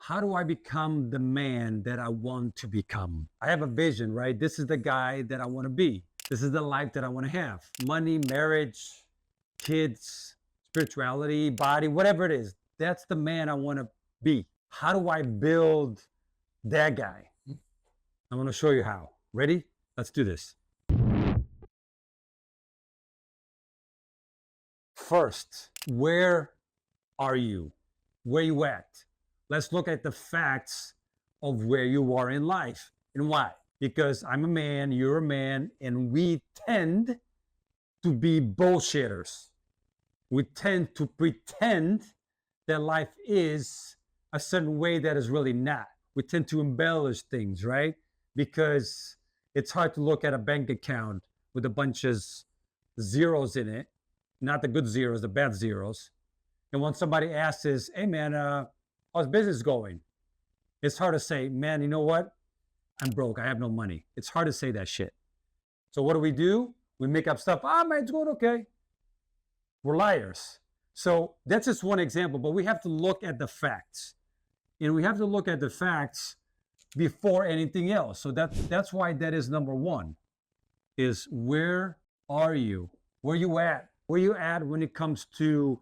how do I become the man that I want to become? I have a vision, right? This is the guy that I want to be. This is the life that I want to have. Money, marriage, kids, spirituality, body, whatever it is. That's the man I want to be. How do I build that guy? I want to show you how. Ready? Let's do this. First, where are you? Where you at? Let's look at the facts of where you are in life and why. Because I'm a man, you're a man, and we tend to be bullshitters. We tend to pretend that life is a certain way that is really not. We tend to embellish things, right? Because it's hard to look at a bank account with a bunch of zeros in it, not the good zeros, the bad zeros. And when somebody asks us, hey man, how's business going? It's hard to say, man, you know what? I'm broke. I have no money. It's hard to say that shit. So what do? We make up stuff. Ah, man, it's going okay. We're liars. So that's just one example, but we have to look at the facts. And we have to look at the facts before anything else. So that's why that is number one, is where are you? Where you at? Where you at when it comes to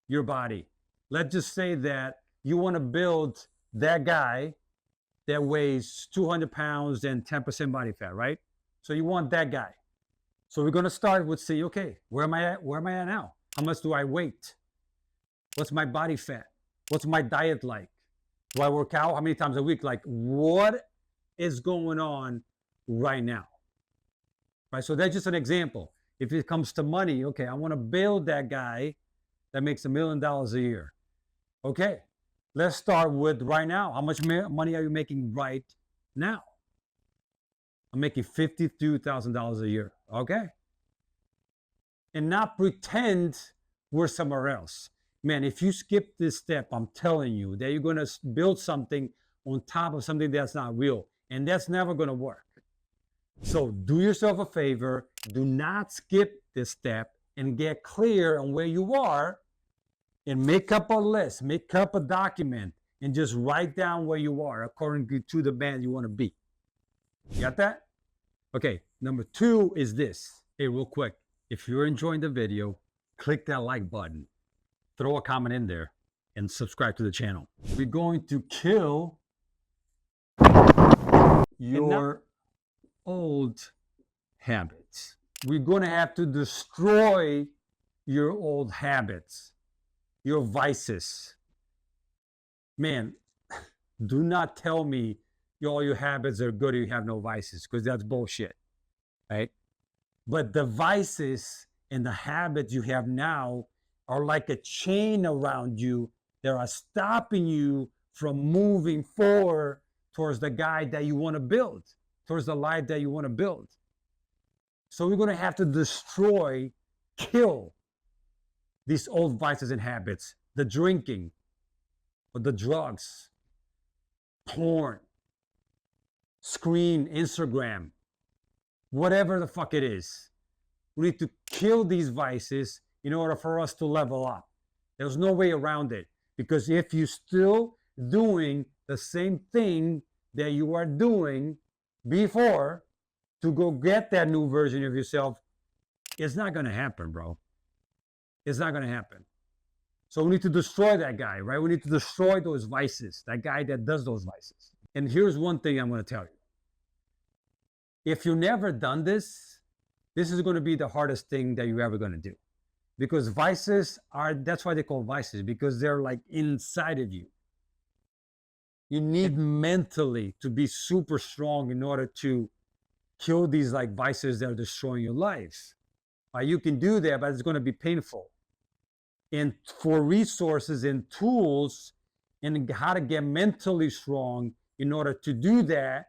your body? Let's just say that you want to build that guy that weighs 200 pounds and 10% body fat, right? So you want that guy. So we're going to start with say, okay, where am I at? Where am I at now? How much do I weigh? What's my body fat? What's my diet like? Do I work out? How many times a week? Like, what is going on right now? Right? So that's just an example. If it comes to money, okay, I want to build that guy that makes $1 million a year. Okay, let's start with right now. How much money are you making right now? I'm making $52,000 a year. Okay. And not pretend we're somewhere else. Man, if you skip this step, I'm telling you that you're going to build something on top of something that's not real. And that's never going to work. So do yourself a favor. Do not skip this step and get clear on where you are and make up a list, make up a document, and just write down where you are according to the man you want to be. You got that? Okay, number two is this. Hey, real quick, if you're enjoying the video, click that like button, throw a comment in there, and subscribe to the channel. We're going to kill your old habits. We're going to have to destroy your old habits, your vices. Man, do not tell me all your habits are good or you have no vices, because that's bullshit, right? But the vices and the habits you have now are like a chain around you that are stopping you from moving forward towards the guy that you want to build, towards the life that you want to build. So we're going to have to destroy, kill these old vices and habits, the drinking, or the drugs, porn, screen, Instagram, whatever the fuck it is. We need to kill these vices in order for us to level up. There's no way around it, because if you're still doing the same thing that you are doing before to go get that new version of yourself, it's not going to happen, bro. It's not going to happen. So we need to destroy that guy, right? We need to destroy those vices, that guy that does those vices. And here's one thing I'm going to tell you. If you've never done this, this is going to be the hardest thing that you're ever going to do. Because vices are, that's why they call vices, because they're like inside of you. You need mentally to be super strong in order to kill these like vices that are destroying your life. You can do that, but it's going to be painful. And for resources and tools and how to get mentally strong in order to do that,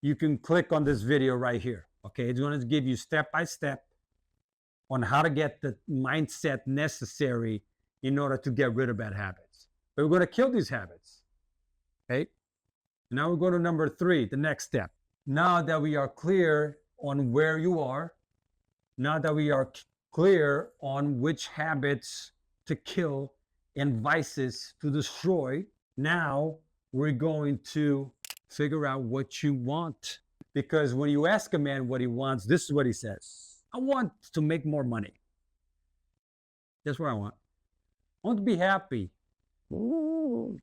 you can click on this video right here. Okay, it's going to give you step by step on how to get the mindset necessary in order to get rid of bad habits. But we're going to kill these habits. Okay, now we're going to number 3, the next step. Now that we are clear on where you are, now that we are clear on which habits to kill and vices to destroy, Now we're going to figure out what you want. Because when you ask a man what he wants, this is what he says: I want to make more money. That's what I want. I want to be happy. Ooh.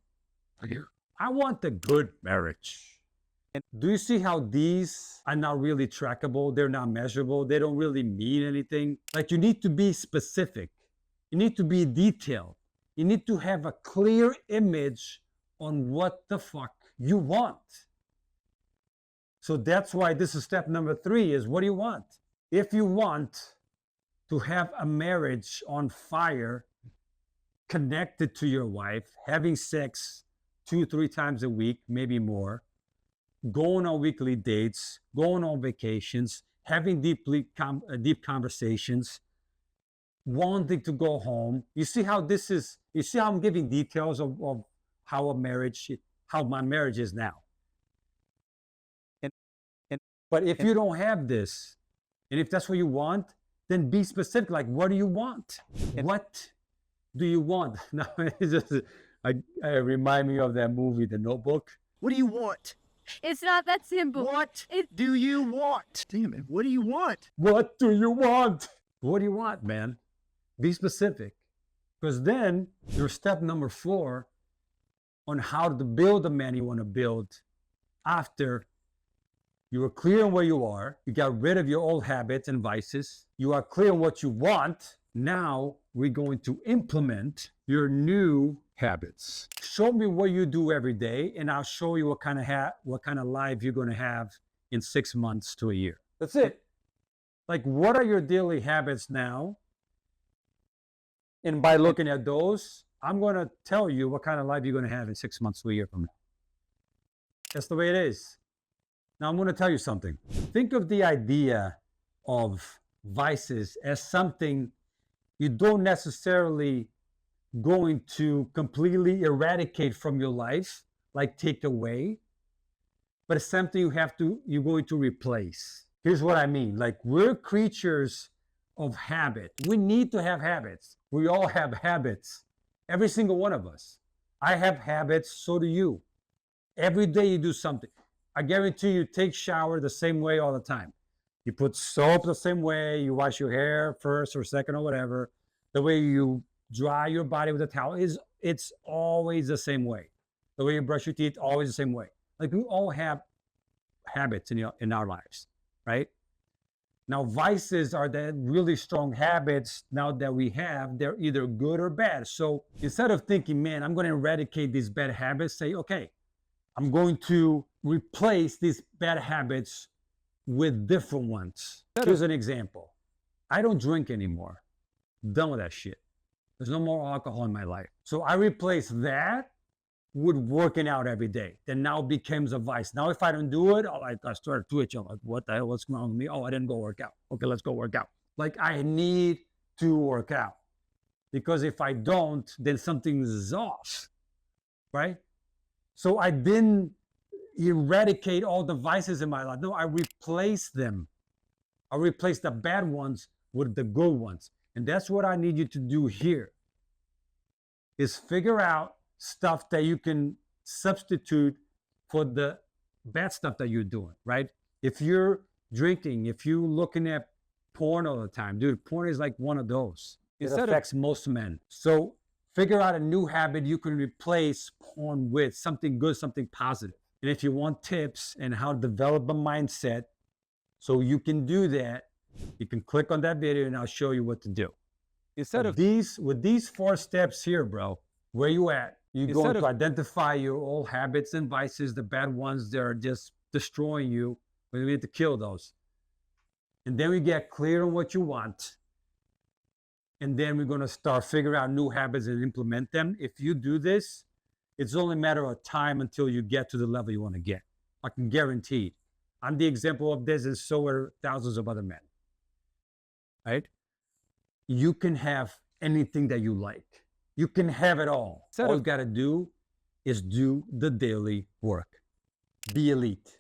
I want a good marriage. Do you see how these are not really trackable? They're not measurable. They don't really mean anything. Like, you need to be specific. You need to be detailed. You need to have a clear image on what the fuck you want. So that's why this is step number 3 is, what do you want? If you want to have a marriage on fire, connected to your wife, having sex 2-3 times a week, maybe more, going on weekly dates, going on vacations, having deep conversations, wanting to go home. You see how this is, you see how I'm giving details of how my marriage is now. But if you don't have this, and if that's what you want, then be specific. Like, what do you want? What do you want? Now, it's just, I remind me of that movie, The Notebook. What do you want? It's not that simple. What do you want? Damn it, what do you want? What do you want? What do you want, man? Be specific. Because then your step number 4 on how to build the man you want to build after you are clear on where you are, you got rid of your old habits and vices, you are clear on what you want. Now we're going to implement your new habits. Show me what you do every day, and I'll show you what kind of life you're going to have in 6 months to a year. That's it. Like, what are your daily habits now? And by looking at those, I'm going to tell you what kind of life you're going to have in 6 months to a year from now. That's the way it is. Now, I'm going to tell you something. Think of the idea of vices as something you don't necessarily going to completely eradicate from your life, like take away, but it's something you're going to replace. Here's what I mean. Like, we're creatures of habit. We need to have habits. We all have habits. Every single one of us. I have habits, so do you. Every day you do something. I guarantee you take shower the same way all the time. You put soap the same way, you wash your hair first or second or whatever. The way you dry your body with a towel it's always the same way. The way you brush your teeth, always the same way. Like, we all have habits in our lives, right? Now, vices are the really strong habits now that we have. They're either good or bad. So instead of thinking, man, I'm going to eradicate these bad habits, say, okay, I'm going to replace these bad habits with different ones. Here's an example. I don't drink anymore. Done with that shit. There's no more alcohol in my life. So I replace that with working out every day. Then now becomes a vice. Now, if I don't do it, I start twitching. I'm like, what the hell? What's wrong with me? Oh, I didn't go work out. Okay, let's go work out. Like, I need to work out. Because if I don't, then something is off, right? So I didn't eradicate all the vices in my life. No, I replaced them. I replaced the bad ones with the good ones. And that's what I need you to do here, is figure out stuff that you can substitute for the bad stuff that you're doing, right? If you're drinking, if you're looking at porn all the time, dude, porn is like one of those. It affects most men. So figure out a new habit you can replace porn with, something good, something positive. And if you want tips and how to develop a mindset so you can do that, you can click on that video and I'll show you what to do. With these 4 steps here, bro, where you at? You're going to identify your old habits and vices, the bad ones that are just destroying you. We need to kill those. And then we get clear on what you want. And then we're going to start figuring out new habits and implement them. If you do this, it's only a matter of time until you get to the level you want to get. I can guarantee it. I'm the example of this, and so are thousands of other men. Right? You can have anything that you like. You can have it all. All you got to do is do the daily work. Be elite.